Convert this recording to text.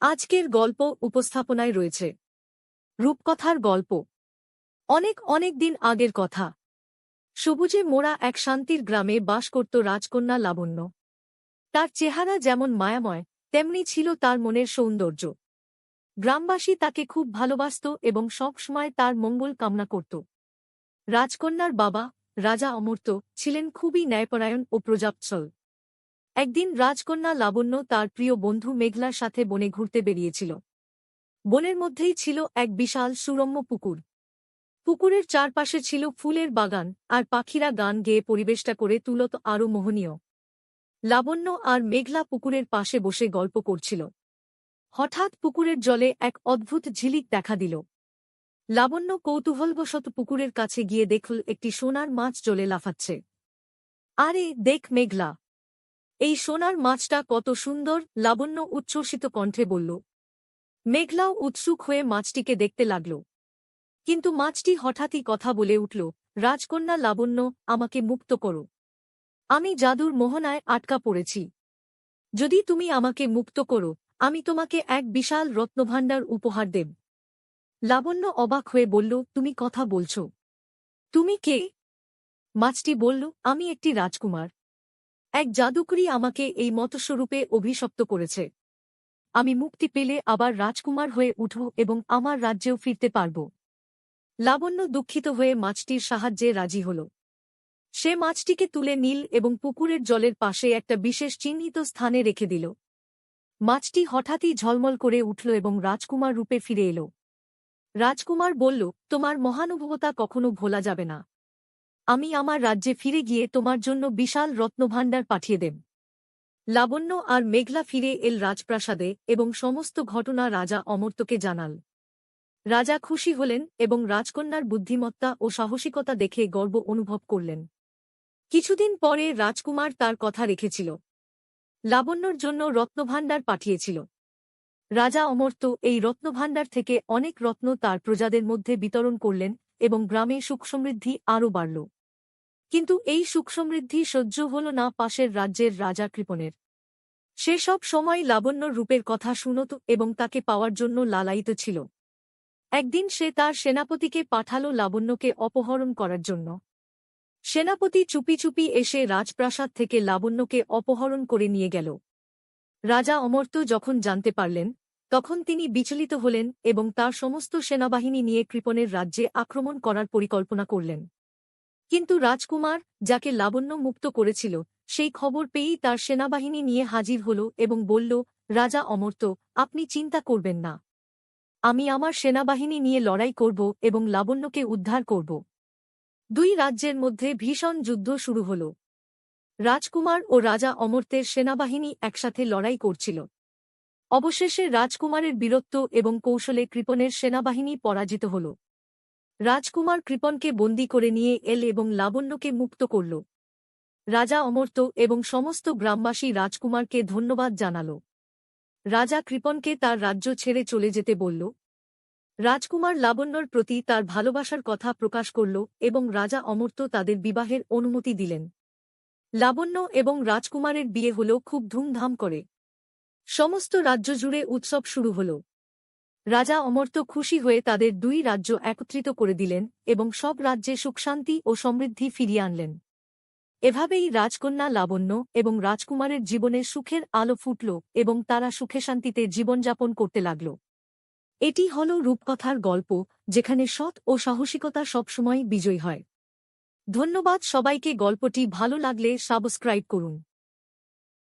আজকের গল্প উপস্থাপনায় রয়েছে রূপকথার গল্প। অনেক অনেক দিন আগের কথা। সবুজে মোড়া এক শান্তির গ্রামে বাস করত রাজকন্যা লাবণ্য। তার চেহারা যেমন মায়াময়, তেমনি ছিল তার মনের সৌন্দর্য। গ্রামবাসী তাকে খুব ভালোবাসত এবং সব সময় তার মঙ্গল কামনা করত। রাজকন্যার বাবা, রাজা অমর্ত্য, ছিলেন খুবই ন্যায়পরায়ণ ও প্রজাবৎসল। একদিন রাজকন্যা লাবণ্য তার প্রিয় বন্ধু মেঘলার সাথে বনে ঘুরতে বেরিয়েছিল। বনের মধ্যেই ছিল এক বিশাল সুরম্য পুকুর। পুকুরের চারপাশে ছিল ফুলের বাগান, আর পাখিরা গান গেয়ে পরিবেশটা করে তুলত আরও মোহনীয়। লাবণ্য আর মেঘলা পুকুরের পাশে বসে গল্প করছিল। হঠাৎ পুকুরের জলে এক অদ্ভুত ঝিলিক দেখা দিল। লাবণ্য কৌতূহলবশত পুকুরের কাছে গিয়ে দেখল একটি সোনার মাছ জলে লাফাচ্ছে। আরে দেখ মেঘলা, এই সোনার মাছটা কত সুন্দর, লাবণ্য উচ্ছ্বসিত কণ্ঠে বলল। মেঘলাও উৎসুক হয়ে মাছটিকে দেখতে লাগল। কিন্তু মাছটি হঠাৎই কথা বলে উঠল, রাজকন্যা লাবণ্য, আমাকে মুক্ত করো। আমি জাদুর মোহনায় আটকা পড়েছি। যদি তুমি আমাকে মুক্ত করো, আমি তোমাকে এক বিশাল রত্নভাণ্ডার উপহার দেব। লাবণ্য অবাক হয়ে বলল, তুমি কথা বলছ? তুমি কে? মাছটি বলল, আমি একটি রাজকুমার। এক জাদুকরী আমাকে এই মৎস্যরূপে অভিশপ্ত করেছে। আমি মুক্তি পেলে আবার রাজকুমার হয়ে উঠব এবং আমার রাজ্যেও ফিরতে পারব। লাবণ্য দুঃখিত হয়ে মাছটির সাহায্যে রাজি হল। সে মাছটিকে তুলে নীল এবং পুকুরের জলের পাশে একটা বিশেষ চিহ্নিত স্থানে রেখে দিল। মাছটি হঠাৎই ঝলমল করে উঠল এবং রাজকুমার রূপে ফিরে এল। রাজকুমার বলল, তোমার মহানুভবতা কখনো ভোলা যাবে না। আমি আমার রাজ্যে ফিরে গিয়ে তোমার জন্য বিশাল রত্নভাণ্ডার পাঠিয়ে দেব। লাবণ্য আর মেঘলা ফিরে এল রাজপ্রাসাদে এবং সমস্ত ঘটনা রাজা অমর্ত্যকে জানাল। রাজা খুশি হলেন এবং রাজকন্যার বুদ্ধিমত্তা ও সাহসিকতা দেখে গর্ব অনুভব করলেন। কিছুদিন পরে রাজকুমার তার কথা রেখেছিল। লাবণ্যর জন্য রত্নভাণ্ডার পাঠিয়েছিল। রাজা অমর্ত্য এই রত্নভাণ্ডার থেকে অনেক রত্ন তার প্রজাদের মধ্যে বিতরণ করলেন এবং গ্রামে সুখসমৃদ্ধি আরও বাড়ল। কিন্তু এই সুখসমৃদ্ধি সহ্য হল না পাশের রাজ্যের রাজা কৃপণের। সে সব সময় লাবণ্যর রূপের কথা শুনত এবং তাকে পাওয়ার জন্য লালায়িত ছিল। একদিন সে তার সেনাপতিকে পাঠাল লাবণ্যকে অপহরণ করার জন্য। সেনাপতি চুপি চুপি এসে রাজপ্রাসাদ থেকে লাবণ্যকে অপহরণ করে নিয়ে গেল। রাজা অমর্ত্য যখন জানতে পারলেন, তখন তিনি বিচলিত হলেন এবং তার সমস্ত সেনাবাহিনী নিয়ে কৃপণের রাজ্যে আক্রমণ করার পরিকল্পনা করলেন। কিন্তু রাজকুমার, যাকে লাবণ্য মুক্ত করেছিল, সেই খবর পেয়েই তার সেনাবাহিনী নিয়ে হাজির হল এবং বলল, রাজা অমর্ত্য, আপনি চিন্তা করবেন না। আমি আমার সেনাবাহিনী নিয়ে লড়াই করব এবং লাবণ্যকে উদ্ধার করব। দুই রাজ্যের মধ্যে ভীষণ যুদ্ধ শুরু হল। রাজকুমার ও রাজা অমর্ত্যের সেনাবাহিনী একসাথে লড়াই করছিল। অবশেষে রাজকুমারের বীরত্ব এবং কৌশলে কৃপণের সেনাবাহিনী পরাজিত হল। রাজকুমার কৃপণকে বন্দী করে নিয়ে এল এবং লাবণ্যকে মুক্ত করল। রাজা অমর্ত্য এবং সমস্ত গ্রামবাসী রাজকুমারকে ধন্যবাদ জানাল। রাজা কৃপণকে তার রাজ্য ছেড়ে চলে যেতে বলল। রাজকুমার লাবণ্যর প্রতি তার ভালোবাসার কথা প্রকাশ করল এবং রাজা অমর্ত্য তাদের বিবাহের অনুমতি দিলেন। লাবণ্য এবং রাজকুমারের বিয়ে হল খুব ধুমধাম করে। সমস্ত রাজ্য জুড়ে উৎসব শুরু হল। রাজা অমর্ত্য খুশি হয়ে তাদের দুই রাজ্য একত্রিত করে দিলেন এবং সব রাজ্যে সুখশান্তি ও সমৃদ্ধি ফিরিয়ে আনলেন। এভাবেই রাজকন্যা লাবণ্য এবং রাজকুমারের জীবনে সুখের আলো ফুটল এবং তারা সুখে শান্তিতে জীবনযাপন করতে লাগল। এটি হল রূপকথার গল্প, যেখানে সৎ ও সাহসিকতা সবসময় বিজয়ী হয়। ধন্যবাদ সবাইকে। গল্পটি ভালো লাগলে সাবস্ক্রাইব করুন।